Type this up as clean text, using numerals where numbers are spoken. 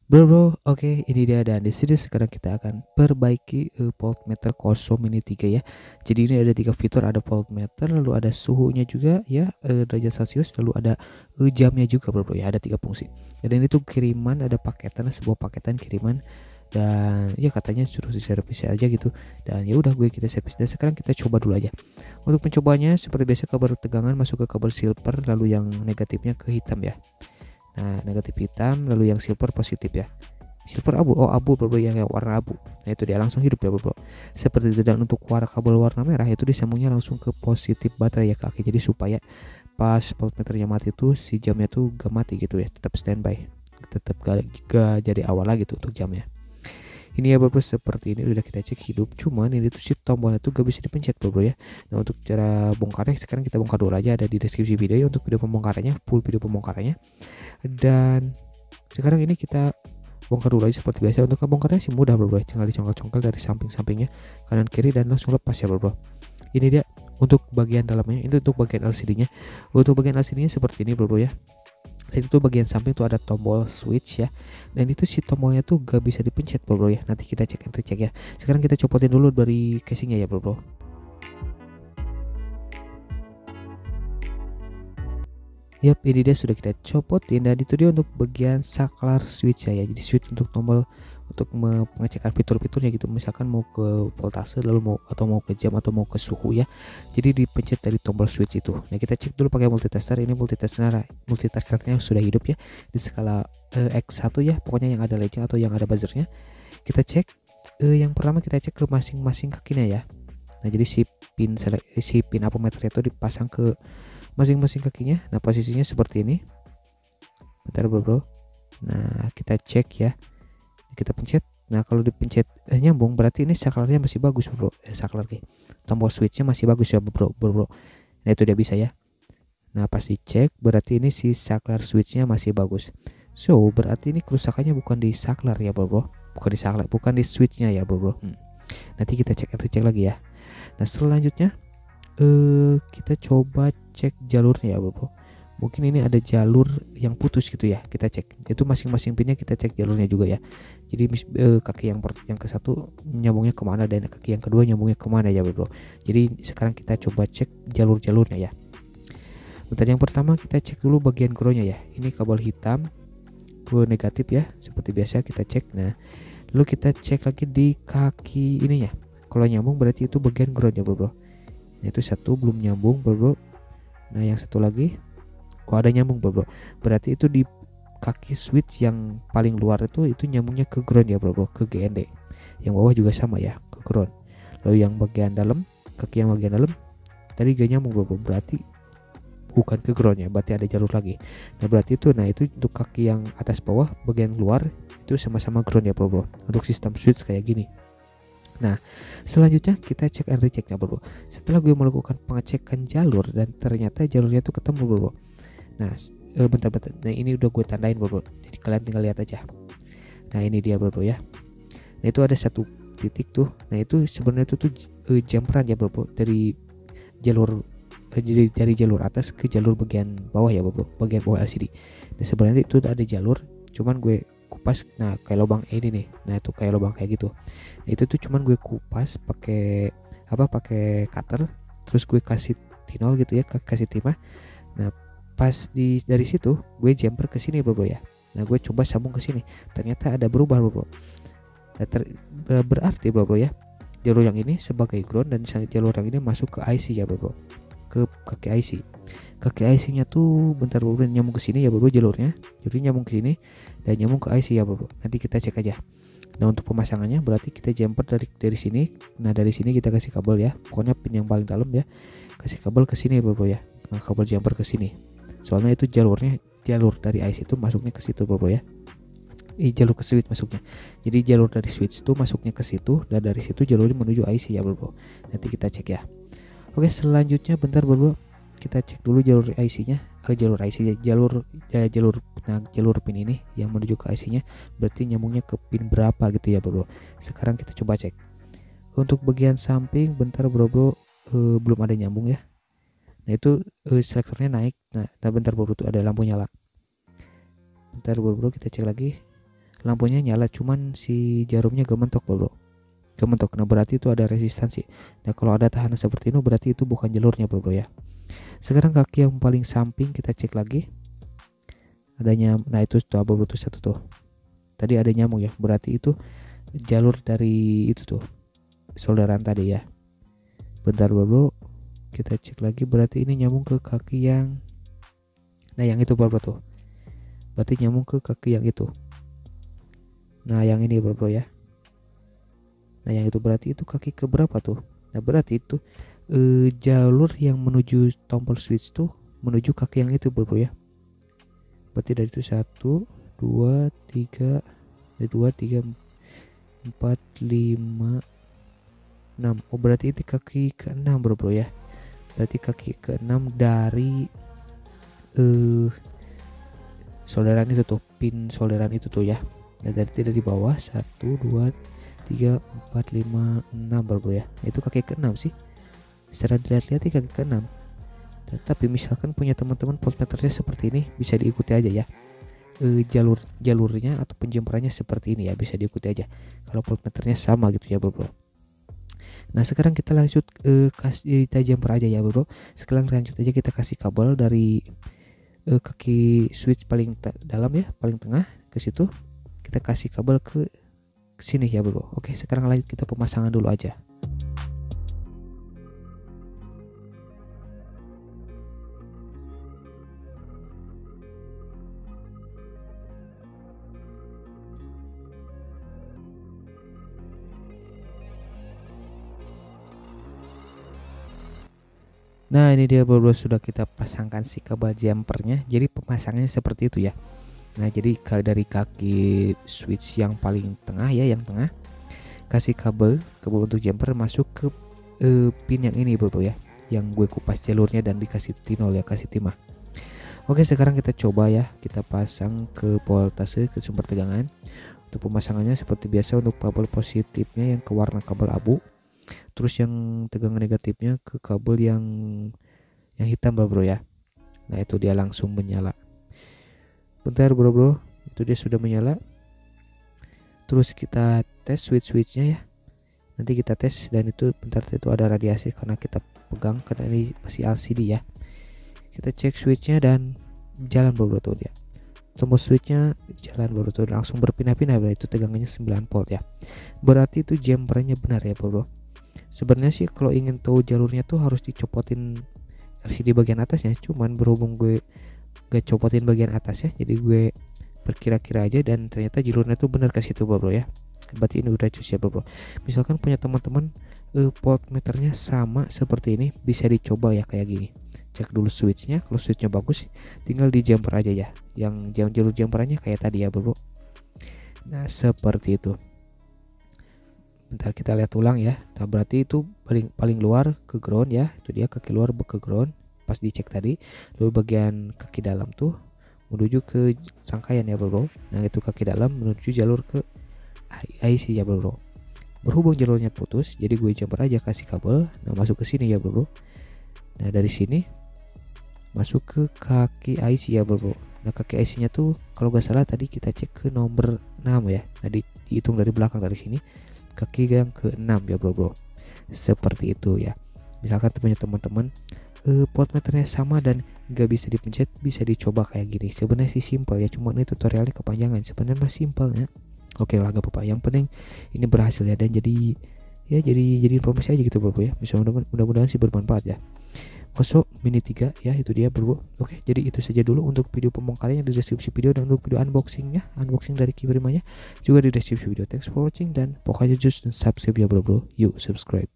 Bro, oke, ini dia dan di sini sekarang kita akan perbaiki voltmeter kosong mini 3 ya. Jadi ini ada 3 fitur, ada voltmeter, lalu ada suhunya juga ya, derajat Celcius, lalu ada jamnya juga bro ya, ada 3 fungsi. Dan ini tuh kiriman, ada paketan, sebuah paketan kiriman dan ya katanya suruh diservis aja gitu. Dan ya udah kita servis dan sekarang kita coba dulu aja. Untuk mencobanya seperti biasa kabel tegangan masuk ke kabel silver, lalu yang negatifnya ke hitam ya. Nah, negatif hitam, lalu yang silver positif ya. Silver abu, oh abu bro, yang warna abu. Nah itu dia langsung hidup ya bro. Seperti itu, dan untuk kabel warna merah itu disambungnya langsung ke positif baterai ya kaki. Jadi supaya pas voltmeternya mati tuh si jamnya tuh gak mati gitu ya, tetap standby, tetap gak jadi awal lagi tuh untuk jamnya. Ini ya bro, seperti ini udah kita cek hidup, cuman ini tuh si tombolnya tuh gak bisa dipencet bro ya. Nah untuk cara bongkarnya sekarang kita bongkar dulu aja, ada di deskripsi video ya untuk video pembongkarannya, full video pembongkarannya. Dan sekarang ini kita bongkar dulu aja seperti biasa. Untuk bongkarnya sih mudah bro, tinggal dicongkel-congkel dari samping-sampingnya kanan kiri dan langsung lepas ya bro. Ini dia untuk bagian dalamnya, ini untuk bagian LCD nya. Untuk bagian LCD nya seperti ini bro ya. Dan itu bagian samping tuh ada tombol switch ya, dan itu si tombolnya tuh gak bisa dipencet bro ya. Nanti kita cek and recheck ya. Sekarang kita copotin dulu dari casingnya ya bro. Yap, ini dia sudah kita copotin dan itu dia untuk bagian saklar switch ya. Jadi switch untuk tombol untuk mengecekkan fitur-fiturnya gitu. Misalkan mau ke voltase lalu mau ke jam atau mau ke suhu ya. Jadi dipencet dari tombol switch itu. Nah, kita cek dulu pakai multitester. Ini multitesternya sudah hidup ya di skala X1 ya. Pokoknya yang ada lednya atau yang ada buzzernya. Kita cek yang pertama kita cek ke masing-masing kakinya ya. Nah, jadi si pin apometer itu dipasang ke masing-masing kakinya. Nah, posisinya seperti ini. Bentar bro. Nah, kita cek ya. Kita pencet. Nah, kalau dipencet nyambung berarti ini saklarnya masih bagus bro. Saklar nih. Tombol switchnya masih bagus ya bro. Nah, itu dia bisa ya. Nah, pas dicek berarti ini si saklar switchnya masih bagus. So, berarti ini kerusakannya bukan di saklar ya bro. Bukan di saklar, bukan di switchnya ya bro. Nanti kita cek lagi ya. Nah, selanjutnya kita coba cek jalurnya ya bro. Mungkin ini ada jalur yang putus gitu ya, kita cek itu masing-masing pinnya, kita cek jalurnya juga ya. Jadi kaki yang ke satu nyambungnya kemana dan kaki yang kedua nyambungnya kemana ya bro. Jadi sekarang kita coba cek jalurnya ya. Bentar, yang pertama kita cek dulu bagian groundnya ya. Ini kabel hitam ke negatif ya, seperti biasa kita cek. Nah, lalu kita cek lagi di kaki ininya, kalau nyambung berarti itu bagian groundnya bro. Nah, itu satu belum nyambung bro. Nah, yang satu lagi, oh ada nyambung bro. Berarti itu di kaki switch yang paling luar itu nyambungnya ke ground ya bro, ke GND. Yang bawah juga sama ya, ke ground. Lalu yang bagian dalam, kaki yang bagian dalam tadi gak nyambung bro. Berarti bukan ke ground ya, berarti ada jalur lagi. Nah, berarti itu untuk kaki yang atas bawah bagian luar itu sama-sama ground ya bro. Untuk sistem switch kayak gini. Nah, selanjutnya kita cek and rechecknya bro. Setelah gue melakukan pengecekan jalur dan ternyata jalurnya tuh ketemu bro. Nah, bentar. Nah, ini udah gue tandain bro. Jadi kalian tinggal lihat aja. Nah, ini dia bro ya. Nah, itu ada satu titik tuh. Nah, itu sebenarnya itu tuh jumperan ya bro. Dari jalur dari jalur atas ke jalur bagian bawah ya bro. Bagian bawah LCD. Nah, sebenarnya itu ada jalur, cuman gue kupas. Nah, kayak lubang ini nih. Nah, itu kayak lubang kayak gitu. Nah, itu tuh cuman gue kupas pakai cutter, terus gue kasih tinol gitu ya, kasih timah. Nah, pas dari situ gue jumper ke sini bro ya. Nah, gue coba sambung ke sini, ternyata ada berubah bro. Nah, berarti bro ya, jalur yang ini sebagai ground dan jalur yang ini masuk ke IC ya bro, ke kaki IC. Kaki IC nya tuh bentar bro, nyambung ke sini ya bro, jalurnya jadi nyambung ke sini dan nyambung ke IC ya bro. Nanti kita cek aja. Nah, untuk pemasangannya berarti kita jumper dari sini. Nah, dari sini kita kasih kabel ya, pokoknya pin yang paling dalam ya, kasih kabel ke sini bro ya. Nah, kabel jumper ke sini, soalnya itu jalur dari IC itu masuknya ke situ bro ya. Jalur ke switch masuknya, jadi jalur dari switch itu masuknya ke situ, dan dari situ jalurnya menuju IC ya bro. Nanti kita cek ya. Oke, selanjutnya bentar bro, kita cek dulu jalur IC-nya. Jalur pin ini yang menuju ke IC-nya berarti nyambungnya ke pin berapa gitu ya bro. Sekarang kita coba cek untuk bagian samping. Bentar bro, belum ada nyambung ya. Nah, itu selektornya naik. Nah bentar bro, tuh ada lampu nyala. Bentar bro, kita cek lagi. lampunya nyala, cuman si jarumnya gementok bro, gementok. Nah berarti itu ada resistansi. Nah kalau ada tahanan seperti ini berarti itu bukan jalurnya bro ya. Sekarang kaki yang paling samping kita cek lagi adanya. Nah itu tuh bro, tuh satu tuh tadi ada nyamuk ya, berarti itu jalur dari itu tuh solderan tadi ya. Bentar bro, kita cek lagi, berarti ini nyambung ke kaki yang, nah yang itu bro tuh, berarti nyambung ke kaki yang itu. Nah yang ini bro ya, nah yang itu berarti itu kaki ke berapa tuh. Nah berarti itu jalur yang menuju tombol switch tuh menuju kaki yang itu bro ya. Berarti dari itu 1 2 3 dari 2 3 4 5 6. Oh berarti itu kaki ke-6 bro ya. Berarti kaki ke-6 dari solderan itu tuh, pin solderan itu tuh ya. Nah dari bawah 1 2 3 4 5 6 bro ya. Itu kaki ke-6 sih. Secara dilihat-lihat kaki ke-6. Tapi misalkan punya teman-teman voltmeternya seperti ini, bisa diikuti aja ya. Jalurnya atau penjempurannya seperti ini ya, bisa diikuti aja kalau voltmeternya sama gitu ya bro. Nah sekarang kita lanjut kasih jumper aja ya bro. Sekarang lanjut aja kita kasih kabel dari kaki switch paling dalam ya, paling tengah ke situ. Kita kasih kabel ke sini ya bro. Oke sekarang lanjut kita pemasangan dulu aja. Nah ini dia bro, sudah kita pasangkan si kabel jumpernya. Jadi pemasangannya seperti itu ya. Nah jadi dari kaki switch yang paling tengah ya, yang tengah, kasih kabel untuk jumper masuk ke pin yang ini bro ya, yang gue kupas jalurnya dan dikasih tinol ya, kasih timah. Oke sekarang kita coba ya, kita pasang ke voltase, ke sumber tegangan. Untuk pemasangannya seperti biasa, untuk kabel positifnya yang ke warna kabel abu, terus yang tegangan negatifnya ke kabel yang hitam bro ya. Nah itu dia langsung menyala. Bentar bro, itu dia sudah menyala. Terus kita tes switch-switchnya ya, nanti kita tes. Dan itu bentar, itu ada radiasi karena kita pegang, karena ini masih LCD ya. Kita cek switchnya dan jalan bro tuh dia, tombol switchnya jalan bro tuh, langsung berpindah-pindah bro. Itu tegangannya 9 volt ya, berarti itu jumpernya benar ya bro. Sebenarnya sih kalau ingin tahu jalurnya tuh harus dicopotin LCD bagian atasnya, cuman berhubung gue gak copotin bagian atasnya, jadi gue berkira-kira aja dan ternyata jalurnya tuh benar ke situ bro ya. Berarti ini udah cus ya bro. Misalkan punya teman-teman voltmeternya sama seperti ini, bisa dicoba ya kayak gini. Cek dulu switchnya, kalau switchnya bagus tinggal di jumper aja ya, yang jalur jumperannya kayak tadi ya bro. Nah seperti itu. Bentar kita lihat ulang ya. Nah berarti itu paling luar ke ground ya, itu dia kaki luar ke ground pas dicek tadi. Lalu bagian kaki dalam tuh menuju ke rangkaian ya bro. Nah itu kaki dalam menuju jalur ke IC ya bro. Berhubung jalurnya putus, jadi gue jumper aja kasih kabel. Nah masuk ke sini ya bro. Nah dari sini masuk ke kaki IC ya bro. Nah kaki IC nya tuh kalau gak salah tadi kita cek ke nomor 6 ya. Nah dihitung dari belakang, dari sini kaki yang ke-6 ya bro. Seperti itu ya. Misalkan punya teman-teman voltmeternya sama dan nggak bisa dipencet, bisa dicoba kayak gini. Sebenarnya sih simpel ya, cuma ini tutorialnya kepanjangan. Sebenarnya mah simpelnya. Oke lah gak apa-apa, yang penting ini berhasil ya, dan jadi informasi aja gitu bro ya. Mudah-mudahan sih bermanfaat ya. Koso Mini 3 ya, itu dia bro. Oke, jadi itu saja dulu untuk video pembongkarannya di deskripsi video, dan untuk video unboxing dari keyframe-nya juga di deskripsi video. Thanks for watching, dan pokoknya just subscribe ya bro. Yuk subscribe.